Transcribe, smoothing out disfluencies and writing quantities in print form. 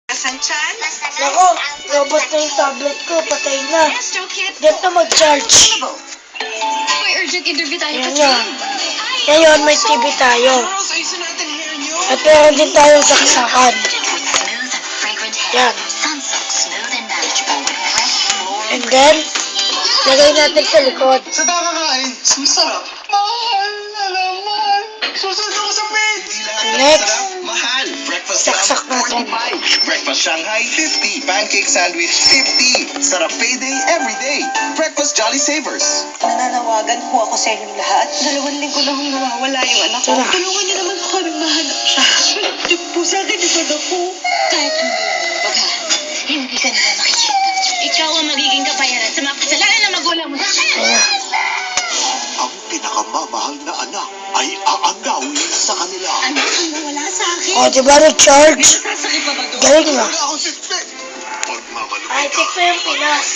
Sanchan? Nako, robot na yung tablet ko, patay na. Dito mag-charge. May urgent interview tayo Ayan pa, nga. Ngayon, may TV tayo. Girls, ayusin natin hair nyo. At meron din tayong saksakan. Yan. And then, lagay natin sa likod. Sa nakakain, susarap. Mahal na naman. Susunod ako sa page. Hindi lahat ng Next. sarap, mahal. Breakfast Saksak Club, natin. 45. Breakfast Shanghai, 50. Pancake sandwich, 50. Sarap payday every day. Breakfast Jolly Savers. Nananawagan po ako sa inyong lahat. 2 linggo na hong nawawala yung anak ko. Tara. Tulungan niyo naman po kami mahanap siya. Yung po sa akin, ikot ako. Kahit ano, pagka hindi ka nila makikita. Ikaw ang magiging kabayaran sa mga kasalanan ng magulang mo sa akin. Ayan. Ang pinakamamahal na anak ay aagawin sa kanila. Anak ang nawala sa akin. O, diba na-charge? Sasakit pa ba doon? Galing na. Wala akong sikpik. Pagmamalupit Ay, check ko yung Pinas.